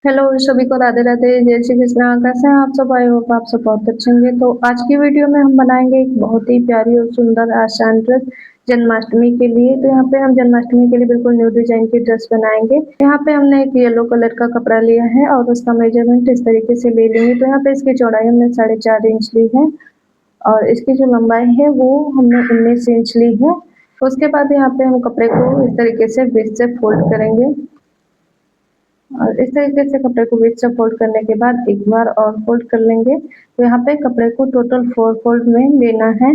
Hello सभी को राधे राधे, जय श्री कृष्णा। कैसे हैं आप सब? आई होप आप सब बहुत अच्छे होंगे। तो आज की वीडियो में हम बनाएंगे एक बहुत ही प्यारी और सुंदर आसान ड्रेस जन्माष्टमी के लिए। तो यहाँ पे हम जन्माष्टमी के लिए बिल्कुल न्यू डिजाइन की ड्रेस बनाएंगे। यहाँ पे हमने एक येलो कलर का कपड़ा लिया है और उसका मेजरमेंट इस तरीके से ले लेंगे। तो यहाँ पे इसकी चौड़ाई हमने 4.5 इंच ली है और इसकी जो लंबाई है वो हमने 19 इंच ली है। उसके बाद यहाँ पे हम कपड़े को इस तरीके से बीच से फोल्ड करेंगे और इस तरीके से कपड़े को बीच से फोल्ड करने के बाद एक बार और फोल्ड कर लेंगे। तो यहाँ पे कपड़े को टोटल 4 फोल्ड में लेना है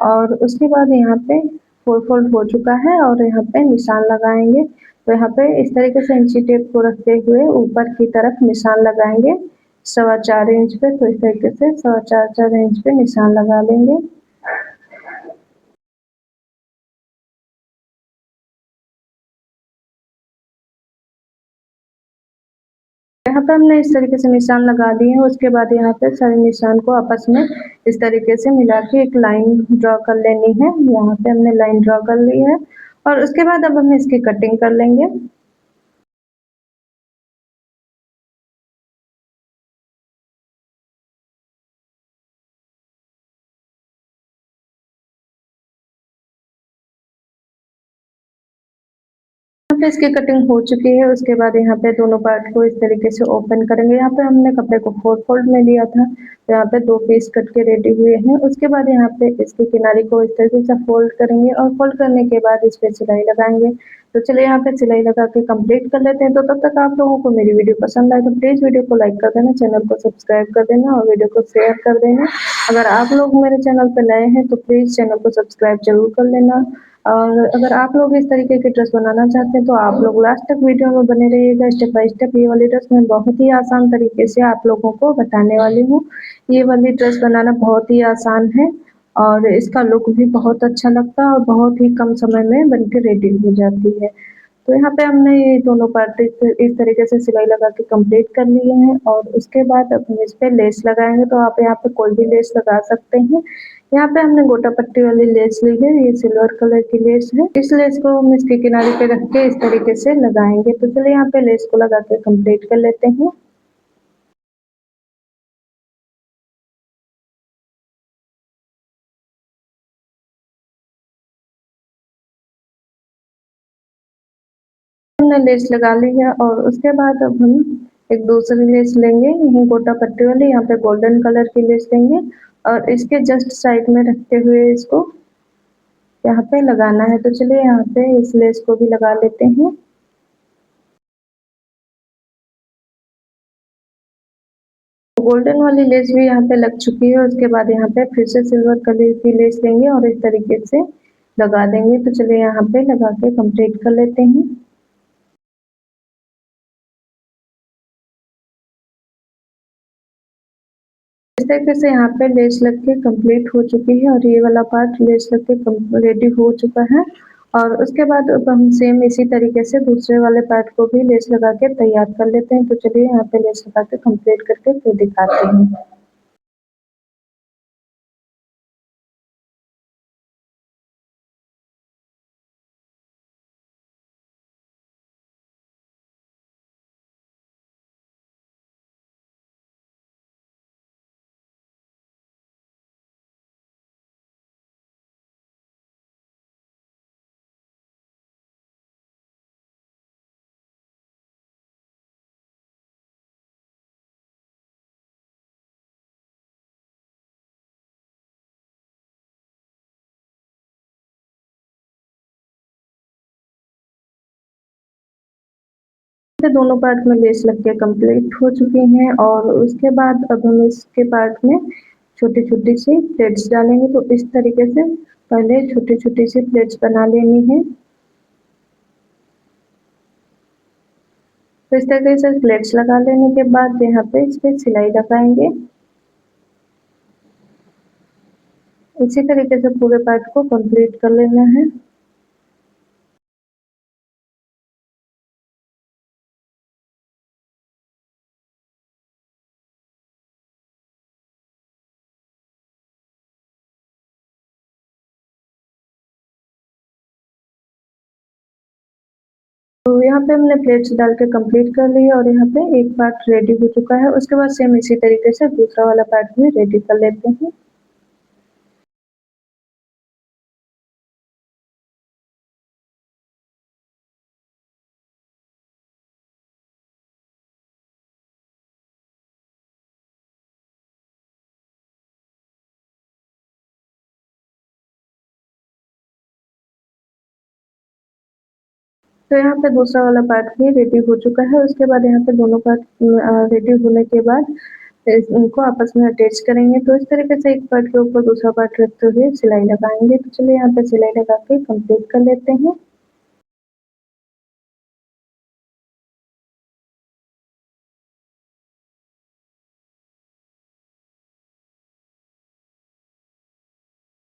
और उसके बाद यहाँ पे 4 फोल्ड हो चुका है और यहाँ पे निशान लगाएंगे। तो यहाँ पे इस तरीके से इंची टेप को रखते हुए ऊपर की तरफ निशान लगाएंगे 4.25 इंच पे। तो इस तरीके से 4.25 इंच पे निशान लगा लेंगे। यहाँ पे हमने इस तरीके से निशान लगा दिए हैं। उसके बाद यहाँ पे सारे निशान को आपस में इस तरीके से मिला के एक लाइन ड्रॉ कर लेनी है। यहाँ पे हमने लाइन ड्रॉ कर ली है और उसके बाद अब हम इसकी कटिंग कर लेंगे। यहाँ पे इसकी कटिंग हो चुकी है। उसके बाद यहाँ पे दोनों पार्ट को इस तरीके से ओपन करेंगे। यहाँ पे हमने कपड़े को 4 फोल्ड में लिया था, तो यहाँ पे 2 पीस कट के रेडी हुए हैं। उसके बाद यहाँ पे इसकी किनारी को इस तरीके से फोल्ड करेंगे और फोल्ड करने के बाद इस पे सिलाई लगाएंगे। तो चलिए यहाँ पे सिलाई लगा के कंप्लीट कर लेते हैं। तो तब तक आप लोगों को मेरी वीडियो पसंद आए तो प्लीज वीडियो को लाइक कर देना, चैनल को सब्सक्राइब कर देना और वीडियो को शेयर कर देना। अगर आप लोग मेरे चैनल पर नए हैं तो प्लीज चैनल को सब्सक्राइब जरूर कर लेना। और अगर आप लोग इस तरीके की ड्रेस बनाना चाहते हैं तो आप लोग लास्ट तक वीडियो में बने रहिएगा। स्टेप बाय स्टेप ये वाली ड्रेस मैं बहुत ही आसान तरीके से आप लोगों को बताने वाली हूँ। ये वाली ड्रेस बनाना बहुत ही आसान है और इसका लुक भी बहुत अच्छा लगता है और बहुत ही कम समय में बनके रेडी हो जाती है। तो यहाँ पे हमने ये दोनों पार्ट इस तरीके से सिलाई लगा के कंप्लीट कर लिए हैं और उसके बाद अब हम इस पे लेस लगाएंगे। तो आप यहाँ पे कोई भी लेस लगा सकते हैं। यहाँ पे हमने गोटा पट्टी वाली लेस ली है, ये सिल्वर कलर की लेस है। इस लेस को हम इसके किनारे पे रख के इस तरीके से लगाएंगे। तो चलिए यहाँ पे लेस को लगा के कंप्लीट कर लेते हैं। हमने लेस लगा ली है और उसके बाद अब हम एक दूसरी लेस लेंगे, यही गोटा पट्टी वाली, यहाँ पे गोल्डन कलर की लेस लेंगे और इसके जस्ट साइड में रखते हुए इसको यहाँ पे लगाना है। तो चलिए यहाँ पे इस लेस को भी लगा लेते हैं। गोल्डन वाली लेस भी यहाँ पे लग चुकी है। उसके बाद यहाँ पे फिर से सिल्वर कलर की लेस लेंगे और इस तरीके से लगा देंगे। तो चलिए यहाँ पे लगा के कंप्लीट कर लेते हैं। इस तरीके से यहाँ पे लेस लग के कंप्लीट हो चुकी है और ये वाला पार्ट लेस लग के रेडी हो चुका है। और उसके बाद अब हम सेम इसी तरीके से दूसरे वाले पार्ट को भी लेस लगा के तैयार कर लेते हैं। तो चलिए यहाँ पे लेस लगा के कंप्लीट करके फिर दिखाते हैं। पे दोनों पार्ट में लेस लग के कंप्लीट हो चुकी हैं और उसके बाद अब हम इसके पार्ट में छोटी छोटी सी प्लेट्स डालेंगे। तो इस तरीके से पहले छोटी छोटी सी प्लेट्स बना लेनी है। तो इस तरीके से प्लेट्स लगा लेने के बाद यहाँ पे इस पे सिलाई लगाएंगे। इसी तरीके से पूरे पार्ट को कंप्लीट कर लेना है। तो यहाँ पे हमने प्लेट्स डाल के कंप्लीट कर लिया और यहाँ पे एक पार्ट रेडी हो चुका है। उसके बाद सेम इसी तरीके से दूसरा वाला पार्ट भी रेडी कर लेते हैं। तो यहाँ पे दूसरा वाला पार्ट भी रेडी हो चुका है। उसके बाद यहाँ पे दोनों पार्ट रेडी होने के बाद इनको आपस में अटैच करेंगे। तो इस तरीके से एक पार्ट के ऊपर दूसरा पार्ट रखते हुए सिलाई लगाएंगे। तो चलिए यहाँ पे सिलाई लगा के कंप्लीट कर लेते हैं।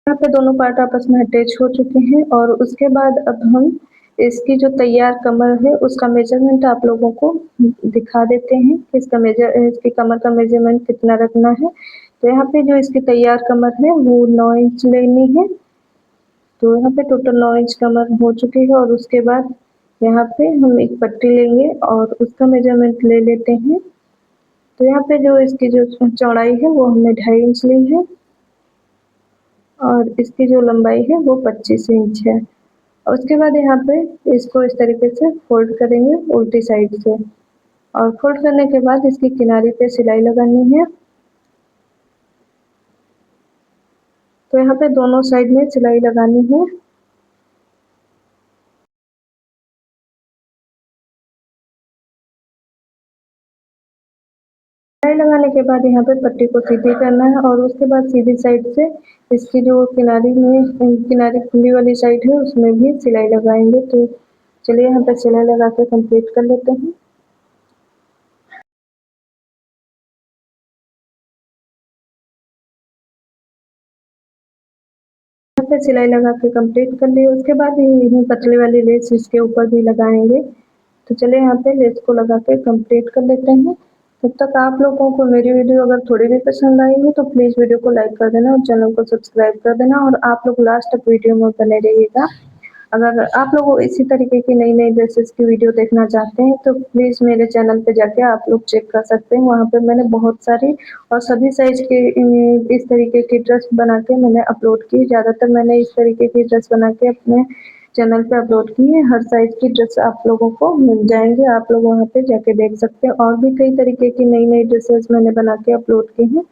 यहाँ पे दोनों पार्ट आपस में अटैच हो चुके हैं और उसके बाद अब हम इसकी जो तैयार कमर है उसका मेजरमेंट आप लोगों को दिखा देते हैं कि इसकी कमर का मेजरमेंट कितना रखना है। तो यहाँ पे जो इसकी तैयार कमर है वो 9 इंच लेनी है। तो यहाँ पे टोटल 9 इंच कमर हो चुकी है और उसके बाद यहाँ पे हम एक पट्टी लेंगे और उसका मेजरमेंट ले लेते हैं। तो यहाँ पे जो इसकी जो चौड़ाई है वो हमने 2.5 इंच ली है और इसकी जो लंबाई है वो 25 इंच है। और उसके बाद यहाँ पे इसको इस तरीके से फोल्ड करेंगे उल्टी साइड से और फोल्ड करने के बाद इसकी किनारी पे सिलाई लगानी है। तो यहाँ पे दोनों साइड में सिलाई लगानी है। सिलाई लगाने के बाद यहाँ पे पट्टी को सीधी करना है और उसके बाद सीधी साइड से इसकी जो किनारी खुली वाली साइड है उसमें भी सिलाई लगाएंगे। तो चलिए यहाँ पे सिलाई लगा के कंप्लीट कर लेते हैं। यहाँ पे सिलाई लगा के कंप्लीट कर ली। उसके बाद ये पतली वाली लेस इसके ऊपर भी लगाएंगे। तो चलिए यहाँ पे लेस को लगा के कंप्लीट कर लेते हैं। तब तक आप लोगों को मेरी वीडियो अगर थोड़ी भी पसंद आई हो तो प्लीज़ वीडियो को लाइक कर देना और चैनल को सब्सक्राइब कर देना और आप लोग लास्ट तक वीडियो में बने रहिएगा। अगर आप लोग इसी तरीके की नई-नई ड्रेसेस की वीडियो देखना चाहते हैं तो प्लीज़ मेरे चैनल पे जाके आप लोग चेक कर सकते हैं। वहाँ पे मैंने बहुत सारी और सभी साइज़ के इस तरीके की ड्रेस बना के मैंने अपलोड की। ज़्यादातर मैंने इस तरीके की ड्रेस बना के अपने चैनल पे अपलोड की है। हर साइज़ की ड्रेस आप लोगों को मिल जाएँगी। आप लोग वहाँ पे जाके देख सकते हैं और भी कई तरीके की नई-नई ड्रेसेस मैंने बना के अपलोड की हैं।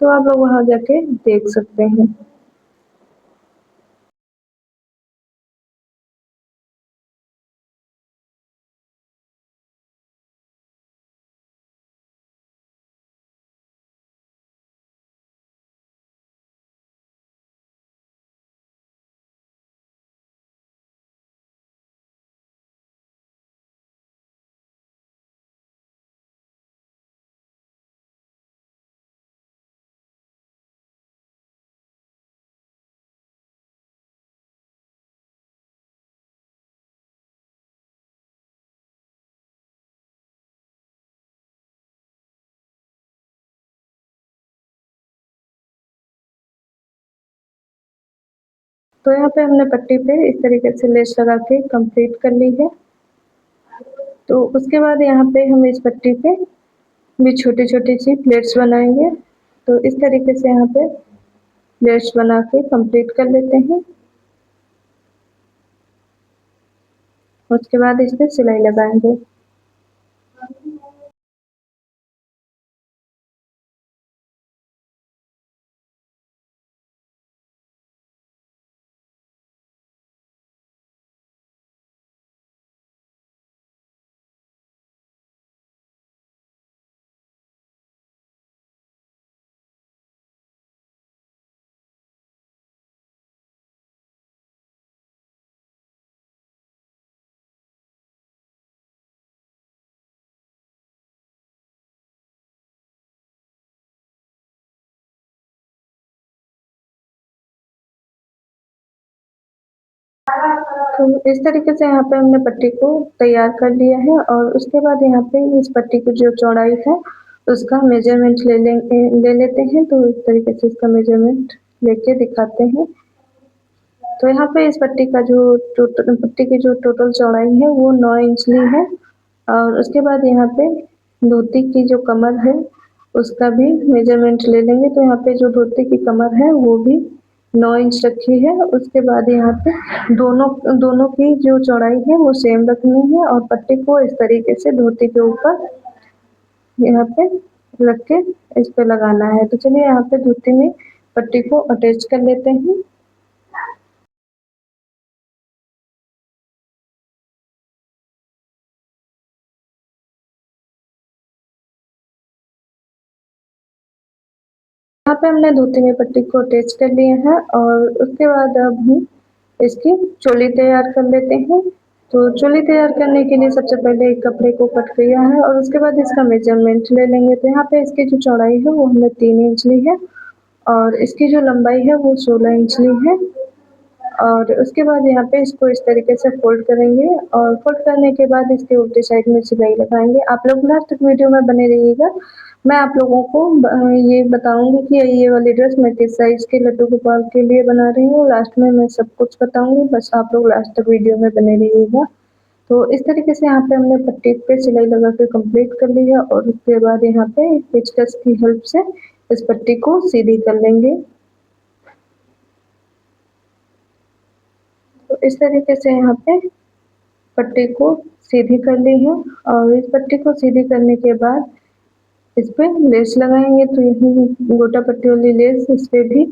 तो आप लोग वहाँ जाके देख सकते हैं। तो यहाँ पे हमने पट्टी पे इस तरीके से लेस लगा के कंप्लीट कर ली है। तो उसके बाद यहाँ पे हम इस पट्टी पे भी छोटी-छोटी सी प्लेट्स बनाएँगे। तो इस तरीके से यहाँ पे प्लेट्स बना के कंप्लीट कर लेते हैं। उसके बाद इस पे सिलाई लगाएँगे। तो इस तरीके से यहाँ पे हमने पट्टी को तैयार कर लिया है और उसके बाद यहाँ पे इस पट्टी की जो चौड़ाई है उसका मेजरमेंट ले लेते हैं। तो इस तरीके से इसका मेजरमेंट लेके दिखाते हैं। तो यहाँ पे इस पट्टी का जो पट्टी की जो टोटल चौड़ाई है वो 9 इंच ली है और उसके बाद यहाँ पे धोती की जो कमर है उसका भी मेजरमेंट ले लेंगे। तो यहाँ पे जो धोती की कमर है वो भी 9 इंच रखी है। उसके बाद यहाँ पे दोनों दोनों की जो चौड़ाई है वो सेम रखनी है और पट्टी को इस तरीके से धोती के ऊपर यहाँ पे रख के इस पे लगाना है। तो चलिए यहाँ पे धोती में पट्टी को अटैच कर लेते हैं। यहाँ पे हमने धोती में पट्टी को अटैच कर लिया है और उसके बाद अब हम इसकी चोली तैयार कर लेते हैं। तो चोली तैयार करने के लिए सबसे पहले एक कपड़े को कट किया है और उसके बाद इसका मेजरमेंट ले लेंगे। तो यहाँ पे इसकी जो चौड़ाई है वो हमने 3 इंच ली है और इसकी जो लंबाई है वो 16 इंच ली है और उसके बाद यहाँ पे इसको इस तरीके से फोल्ड करेंगे और फोल्ड करने के बाद इसके उल्टी साइड में सिलाई लगाएंगे। आप लोग लास्ट तक वीडियो में बने रहिएगा। मैं आप लोगों को ये बताऊंगी कि ये वाली ड्रेस मैं किस साइज के लड्डू गोपाल के लिए बना रही हूँ। लास्ट में मैं सब कुछ बताऊंगी, बस आप लोग लास्ट तक वीडियो में बने रहिएगा। तो इस तरीके से यहाँ पे हमने पट्टी पे सिलाई लगा के कंप्लीट कर ली है और उसके बाद यहाँ पे पेचकस की हेल्प से इस पट्टी को सीधी कर लेंगे। तो इस तरीके से यहाँ पे पट्टी को सीधी कर ली है और इस पट्टी को सीधी करने के बाद इस पे लेस लगाएंगे। तो यही गोटा पट्टी वाली लेस इस पे भी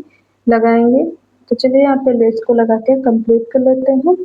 लगाएंगे। तो चलिए यहाँ पे लेस को लगा के कंप्लीट कर लेते हैं।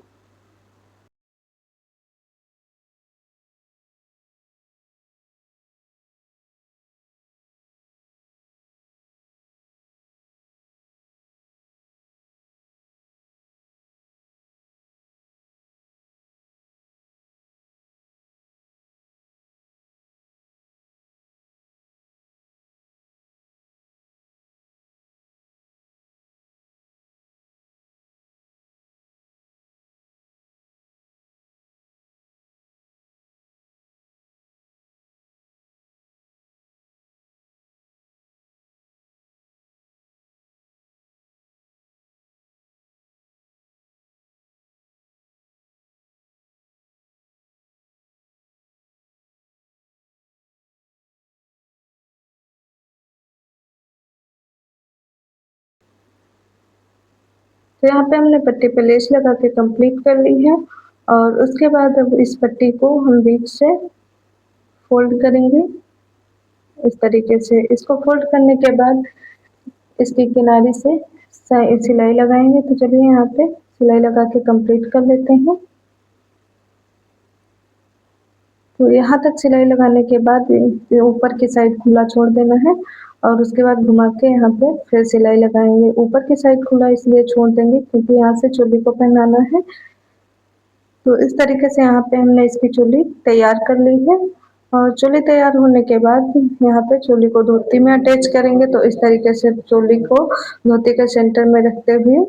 तो यहाँ पे हमने पट्टी पे लेस लगा के कंप्लीट कर ली है और उसके बाद अब इस पट्टी को हम बीच से फोल्ड करेंगे। इस तरीके से इसको फोल्ड करने के बाद इसकी किनारे से सिलाई लगाएंगे। तो चलिए यहाँ पे सिलाई लगा के कंप्लीट कर लेते हैं। तो यहाँ तक सिलाई लगाने के बाद ऊपर की साइड खुला छोड़ देना है और उसके बाद घुमा के यहाँ पे फिर सिलाई लगाएंगे। ऊपर की साइड खुला इसलिए छोड़ देंगे क्योंकि यहाँ से चोली को पहनाना है। तो इस तरीके से यहाँ पे हमने इसकी चोली तैयार कर ली है और चोली तैयार होने के बाद यहाँ पे चोली को धोती में अटैच करेंगे। तो इस तरीके से चोली को धोती के सेंटर में रखते हुए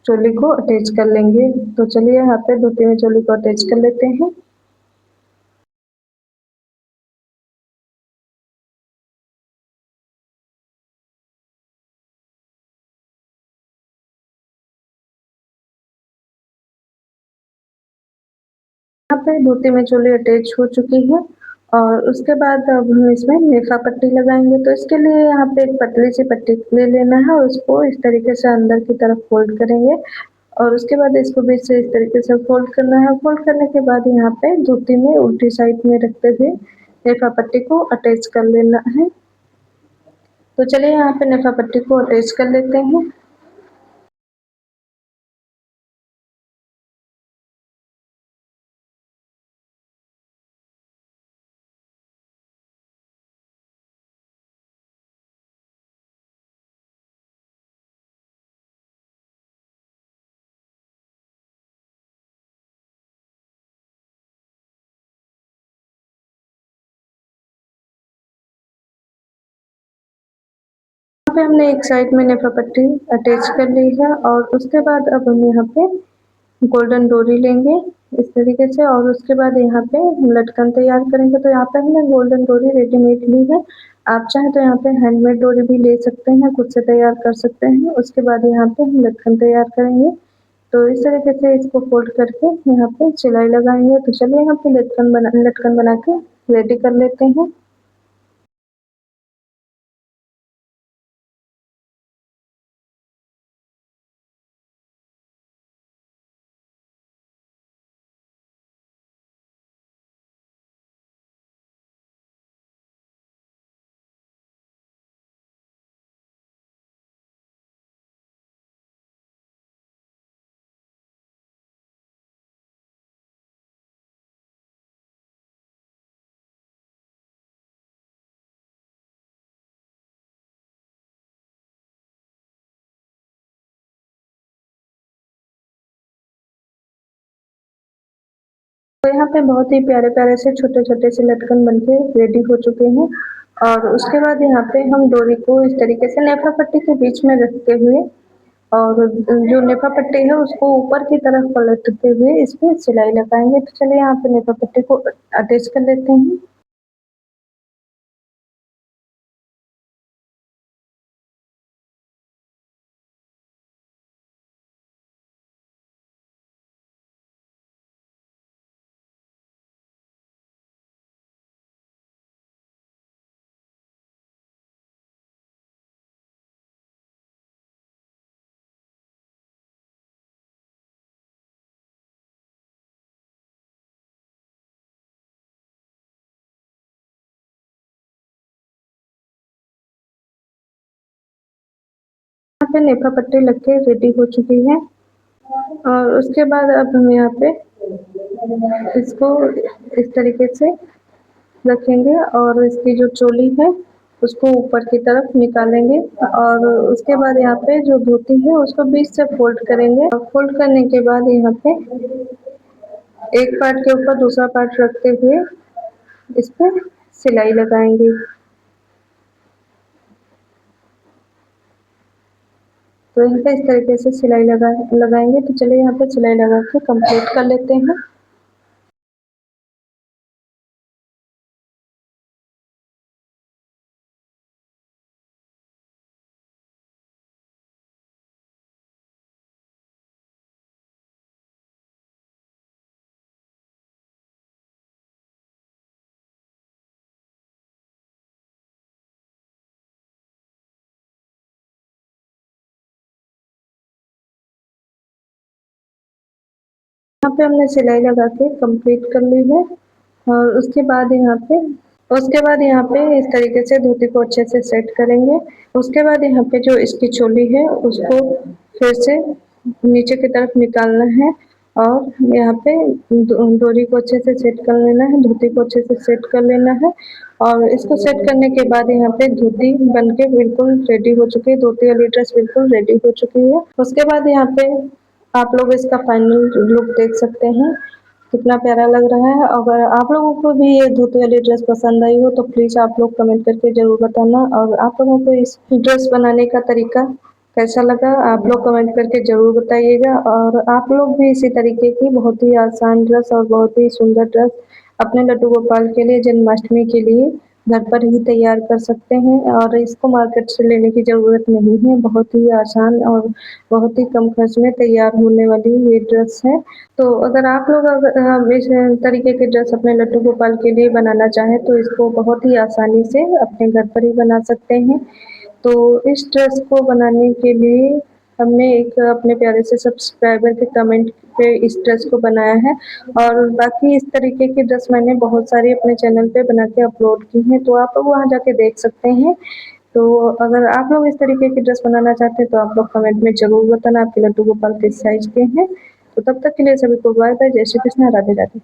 चोली को अटैच कर लेंगे। तो चलिए यहाँ पे धोती में चोली को अटैच कर लेते हैं। यहाँ पे धोती में चोली अटैच हो चुकी है और उसके बाद अब हम इसमें नेफा पट्टी लगाएंगे। तो इसके लिए यहाँ पे एक पतली सी पट्टी ले लेना है और उसको इस तरीके से अंदर की तरफ फोल्ड करेंगे और उसके बाद इसको बीच से इस तरीके से फोल्ड करना है। फोल्ड करने के बाद यहाँ पे धोती में उल्टी साइड में रखते हुए नेफा पट्टी को अटैच कर लेना है। तो चलिए यहाँ पे नेफा पट्टी को अटैच कर लेते हैं। यहाँ पे हमने एक साइड में नेफा पट्टी अटैच कर ली है और उसके बाद अब हम यहाँ पे गोल्डन डोरी लेंगे इस तरीके से और उसके बाद यहाँ पे हम लटकन तैयार करेंगे। तो यहाँ पे हमने गोल्डन डोरी रेडीमेड ली है। आप चाहें तो यहाँ पे हैंडमेड डोरी भी ले सकते हैं, खुद से तैयार कर सकते हैं। उसके बाद यहाँ पे हम लटकन तैयार करेंगे। तो इस तरीके से इसको फ़ोल्ड करके यहाँ पे सिलाई लगाएँगे। तो चलिए यहाँ पे लटकन बना के रेडी कर लेते हैं। तो यहाँ पे बहुत ही प्यारे-प्यारे से छोटे-छोटे से लटकन बनके रेडी हो चुके हैं और उसके बाद यहाँ पे हम डोरी को इस तरीके से नेफा पट्टी के बीच में रखते हुए और जो नेफा पट्टी है उसको ऊपर की तरफ पलटते हुए इस पे सिलाई लगाएँगे। तो चलिए यहाँ पे नेफा पट्टी को अटैच कर लेते हैं। यहाँ पे नेफा पट्टी लग के रेडी हो चुकी है और उसके बाद अब हम यहाँ पे इसको इस तरीके से रखेंगे और इसकी जो चोली है उसको ऊपर की तरफ निकालेंगे और उसके बाद यहाँ पे जो धोती है उसको बीच से फोल्ड करेंगे और फोल्ड करने के बाद यहाँ पे एक पार्ट के ऊपर दूसरा पार्ट रखते हुए इस पे सिलाई लगाएंगे। तो यहाँ पे इस तरीके से सिलाई लगाएंगे। तो चलिए यहाँ पे सिलाई लगा के कंप्लीट कर लेते हैं। यहाँ पे हमने सिलाई लगा के कंप्लीट कर ली है और उसके बाद यहाँ पे इस तरीके से धोती को अच्छे से सेट करेंगे। उसके बाद यहाँ पे जो इसकी चोली है उसको फिर से नीचे की तरफ निकालना है और यहाँ पे डोरी को अच्छे से सेट कर लेना है, धोती को अच्छे से सेट कर लेना है और इसको सेट करने के बाद यहाँ पे धोती बनके बिल्कुल रेडी हो चुकी है। धोती वाली ड्रेस बिल्कुल रेडी हो चुकी है। उसके बाद यहाँ पे आप लोग इसका फाइनल लुक देख सकते हैं कितना प्यारा लग रहा है। अगर आप लोगों को भी ये धोती वाली ड्रेस पसंद आई हो तो प्लीज़ आप लोग कमेंट करके ज़रूर बताना और आप लोगों को इस ड्रेस बनाने का तरीका कैसा लगा आप लोग कमेंट करके ज़रूर बताइएगा और आप लोग भी इसी तरीके की बहुत ही आसान ड्रेस और बहुत ही सुंदर ड्रेस अपने लड्डू गोपाल के लिए जन्माष्टमी के लिए घर पर ही तैयार कर सकते हैं और इसको मार्केट से लेने की ज़रूरत नहीं है। बहुत ही आसान और बहुत ही कम खर्च में तैयार होने वाली ये ड्रेस है। तो अगर आप लोग इस तरीके की ड्रेस अपने लड्डू गोपाल के लिए बनाना चाहें तो इसको बहुत ही आसानी से अपने घर पर ही बना सकते हैं। तो इस ड्रेस को बनाने के लिए हमने एक अपने प्यारे से सब्सक्राइबर के कमेंट पे इस ड्रेस को बनाया है और बाकी इस तरीके की ड्रेस मैंने बहुत सारी अपने चैनल पे बना के अपलोड की हैं, तो आप लोग वहाँ जाके देख सकते हैं। तो अगर आप लोग इस तरीके की ड्रेस बनाना चाहते हैं तो आप लोग कमेंट में ज़रूर बताना आपके लड्डू गोपाल किस साइज़ के हैं। तो तब तक के लिए सभी को बाय बाय, जय श्री कृष्णा, राधे राधे।